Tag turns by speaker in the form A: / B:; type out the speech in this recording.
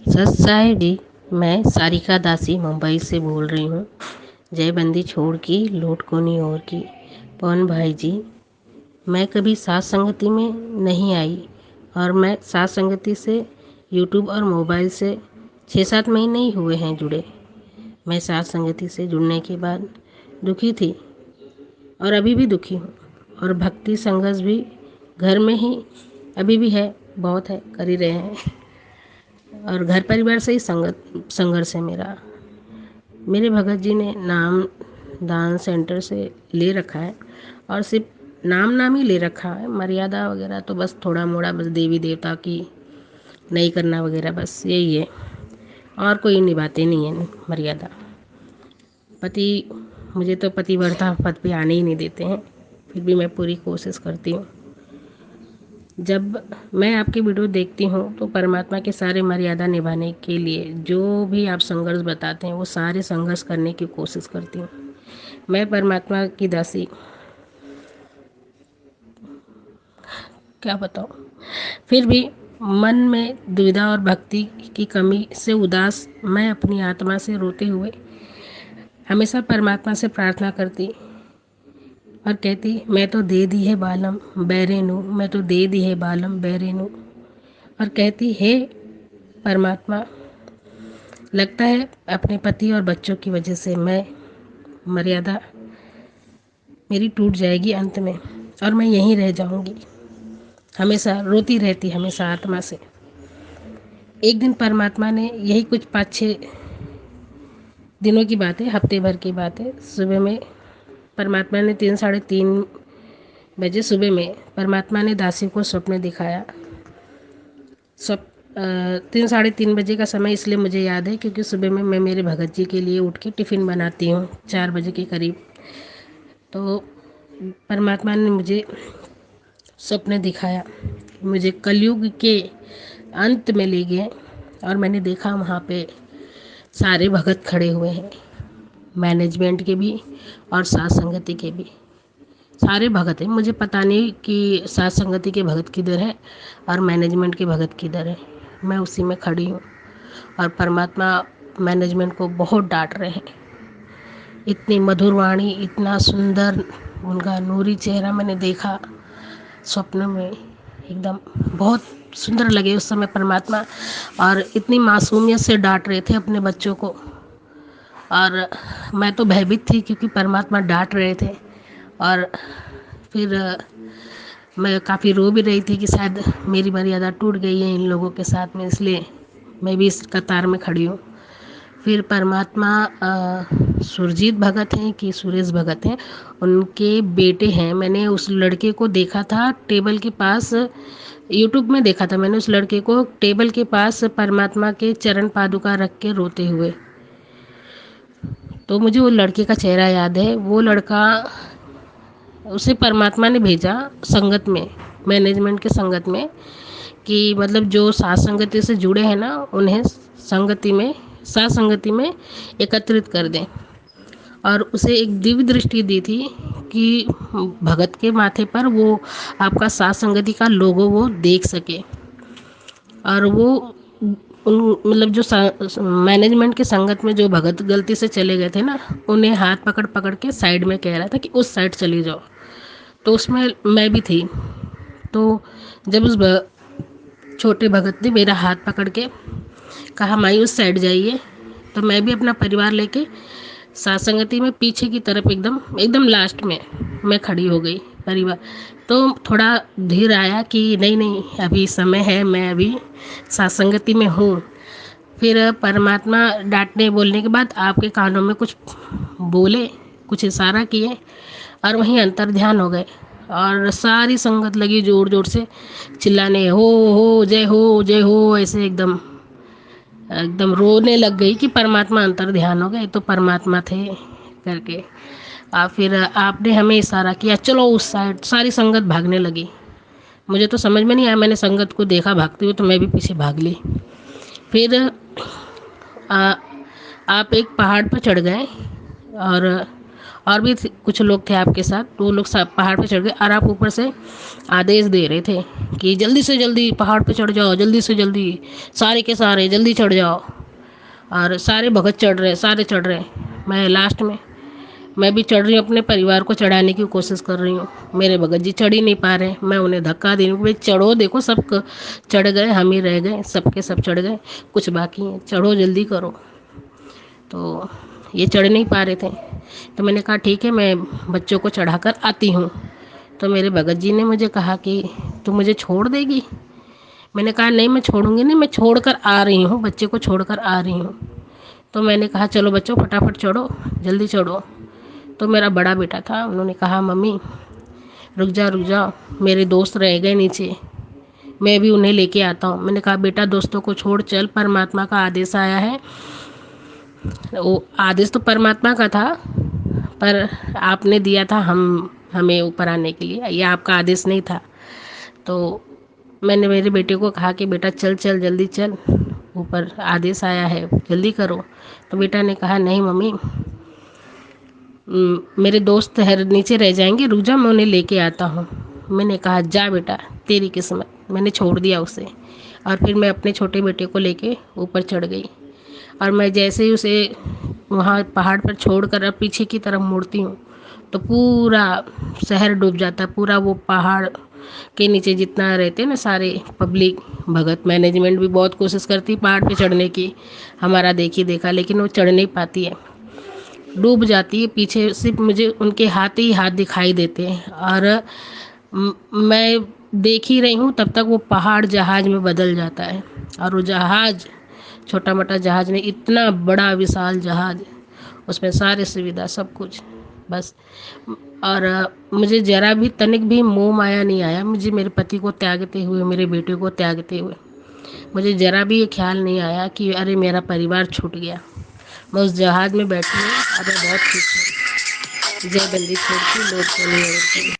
A: सत साहेब जी, मैं सारिका दासी मुंबई से बोल रही हूँ। जय बंदी छोड़ की लूट कोनी और की। पवन भाई जी, मैं कभी साथ संगति में नहीं आई और मैं साथ संगति से यूट्यूब और मोबाइल से 6-7 महीने ही हुए हैं जुड़े। मैं साथ संगति से जुड़ने के बाद दुखी थी और अभी भी दुखी हूँ, और भक्ति संघर्ष भी घर में ही अभी भी है, बहुत है, कर ही रहे हैं। और घर परिवार से ही संघर्ष है मेरा। मेरे भगत जी ने नाम दान सेंटर से ले रखा है, और सिर्फ नाम ही ले रखा है। मर्यादा वगैरह तो बस थोड़ा मोड़ा, बस देवी देवता की नहीं करना वगैरह, बस यही है, और कोई निभाते नहीं है मर्यादा। पति, मुझे तो पतिव्रता पद पे आने ही नहीं देते हैं, फिर भी मैं पूरी कोशिश करती हूँ। जब मैं आपकी वीडियो देखती हूँ तो परमात्मा के सारे मर्यादा निभाने के लिए जो भी आप संघर्ष बताते हैं वो सारे संघर्ष करने की कोशिश करती हूँ। मैं परमात्मा की दासी, क्या बताऊँ। फिर भी मन में दुविधा और भक्ति की कमी से उदास मैं अपनी आत्मा से रोते हुए हमेशा परमात्मा से प्रार्थना करती और कहती, मैं तो दे दी है बालम बैरेनु, मैं तो दे दी है बालम बैरेनु। और कहती, हे परमात्मा, लगता है अपने पति और बच्चों की वजह से मैं मर्यादा मेरी टूट जाएगी अंत में, और मैं यहीं रह जाऊंगी, हमेशा रोती रहती, हमेशा आत्मा से। एक दिन परमात्मा ने, यही कुछ 5-6 दिनों की बात है, हफ्ते भर की बात है, सुबह में परमात्मा ने 3-3:30 बजे सुबह में परमात्मा ने दासी को स्वप्न दिखाया। 3-3:30 बजे का समय इसलिए मुझे याद है क्योंकि सुबह में मैं मेरे भगत जी के लिए उठ के टिफ़िन बनाती हूँ 4 बजे के करीब। तो परमात्मा ने मुझे स्वप्न दिखाया, मुझे कलयुग के अंत में ले गए, और मैंने देखा वहाँ पे सारे भगत खड़े हुए हैं, मैनेजमेंट के भी और साथ संगति के भी। सारे भगत हैं, मुझे पता नहीं कि साथ संगति के भगत किधर है और मैनेजमेंट के भगत किधर है। मैं उसी में खड़ी हूँ, और परमात्मा मैनेजमेंट को बहुत डांट रहे हैं। इतनी मधुर वाणी, इतना सुंदर उनका नूरी चेहरा मैंने देखा स्वप्न में, एकदम बहुत सुंदर लगे उस समय परमात्मा, और इतनी मासूमियत से डांट रहे थे अपने बच्चों को। और मैं तो भयभीत थी क्योंकि परमात्मा डांट रहे थे, और फिर मैं काफ़ी रो भी रही थी कि शायद मेरी मर्यादा टूट गई है इन लोगों के साथ में, इसलिए मैं भी इस कतार में खड़ी हूँ। फिर परमात्मा सुरजीत भगत हैं कि सुरेश भगत हैं, उनके बेटे हैं। मैंने उस लड़के को देखा था टेबल के पास, यूट्यूब में देखा था मैंने उस लड़के को टेबल के पास परमात्मा के चरण पादुका रख के रोते हुए। तो मुझे वो लड़के का चेहरा याद है। वो लड़का, उसे परमात्मा ने भेजा संगत में, मैनेजमेंट के संगत में, कि मतलब जो साथ संगति से जुड़े हैं ना, उन्हें संगति में, साथ संगति में एकत्रित कर दें। और उसे एक दिव्य दृष्टि दी थी कि भगत के माथे पर वो आपका साथ संगति का लोगो वो देख सके। और वो मतलब जो मैनेजमेंट के संगत में जो भगत गलती से चले गए थे ना, उन्हें हाथ पकड़ पकड़ के साइड में कह रहा था कि उस साइड चली जाओ। तो उसमें मैं भी थी। तो जब उस छोटे भगत ने मेरा हाथ पकड़ के कहा, माई उस साइड जाइए, तो मैं भी अपना परिवार लेके साथ संगति में पीछे की तरफ एकदम एकदम लास्ट में मैं खड़ी हो गई परिवार। तो थोड़ा धीर आया कि नहीं नहीं, अभी समय है, मैं अभी साथ संगति में हूँ। फिर परमात्मा डांटने बोलने के बाद आपके कानों में कुछ बोले, कुछ इशारा किए, और वहीं अंतर ध्यान हो गए, और सारी संगत लगी जोर जोर से चिल्लाने, हो जय हो, ऐसे एकदम एकदम रोने लग गई कि परमात्मा अंतर ध्यान हो गए, तो परमात्मा थे करके। फिर आपने हमें इशारा किया, चलो उस साइड। सारी संगत भागने लगी। मुझे तो समझ में नहीं आया, मैंने संगत को देखा भागते हुए तो मैं भी पीछे भाग ली। फिर आ, आप एक पहाड़ पर चढ़ गए, और और भी कुछ लोग थे आपके साथ, तो वो लोग सब पहाड़ पे चढ़ गए और आप ऊपर से आदेश दे रहे थे कि जल्दी से जल्दी पहाड़ पे चढ़ जाओ, जल्दी से जल्दी, सारे के सारे जल्दी चढ़ जाओ। और सारे भगत चढ़ रहे, सारे चढ़ रहे, मैं लास्ट में, मैं भी चढ़ रही हूँ, अपने परिवार को चढ़ाने की कोशिश कर रही हूँ। मेरे भगत जी चढ़ ही नहीं पा रहे, मैं उन्हें धक्का दे रही हूँ, भाई चढ़ो, देखो सब चढ़ गए, हम ही रह गए, सबके सब चढ़ गए, कुछ बाकी है, चढ़ो जल्दी करो। तो ये चढ़ नहीं पा रहे थे, तो मैंने कहा ठीक है, मैं बच्चों को चढ़ाकर आती हूँ। तो मेरे भगत जी ने मुझे कहा कि तू मुझे छोड़ देगी। मैंने कहा नहीं, मैं छोड़ूंगी नहीं, मैं छोड़ कर आ रही हूँ, बच्चे को छोड़ कर आ रही हूँ। तो मैंने कहा चलो बच्चों फटाफट चढ़ो, जल्दी चढ़ो। तो मेरा बड़ा बेटा था, उन्होंने कहा मम्मी रुक जा रुक जा, मेरे दोस्त रह गए नीचे, मैं भी उन्हें लेके आता हूँ। मैंने कहा बेटा दोस्तों को छोड़ चल, परमात्मा का आदेश आया है। वो आदेश तो परमात्मा का था, पर आपने दिया था हमें ऊपर आने के लिए, ये आपका आदेश नहीं था। तो मैंने मेरे बेटे को कहा कि बेटा चल चल जल्दी चल, ऊपर आदेश आया है, जल्दी करो। तो बेटा ने कहा नहीं मम्मी, मेरे दोस्त है नीचे रह जाएंगे, रुक जा, मैं उन्हें लेके आता हूँ। मैंने कहा जा बेटा, तेरी किस्मत। मैंने छोड़ दिया उसे, और फिर मैं अपने छोटे बेटे को लेके ऊपर चढ़ गई। और मैं जैसे ही उसे वहाँ पहाड़ पर छोड़कर अब पीछे की तरफ मुड़ती हूँ, तो पूरा शहर डूब जाता है, पूरा वो पहाड़ के नीचे जितना रहते हैं ना सारे पब्लिक, भगत मैनेजमेंट भी बहुत कोशिश करती है पहाड़ पे चढ़ने की, हमारा देखी देखा, लेकिन वो चढ़ नहीं पाती है, डूब जाती है। पीछे सिर्फ मुझे उनके हाथ ही हाथ दिखाई देते हैं, और मैं देख ही रही हूँ, तब तक वो पहाड़ जहाज में बदल जाता है। और वो जहाज छोटा मोटा जहाज नहीं, इतना बड़ा विशाल जहाज, उसमें सारे सुविधा सब कुछ, बस। और मुझे जरा भी तनिक भी मोह माया नहीं आया, मुझे मेरे पति को त्यागते हुए, मेरे बेटे को त्यागते हुए मुझे जरा भी ये ख्याल नहीं आया कि अरे मेरा परिवार छूट गया। मैं उस जहाज में बैठी हूँ और मैं बहुत खुश हूँ। जय बंदी छोड़ की लोट को नहीं ओढ़ती।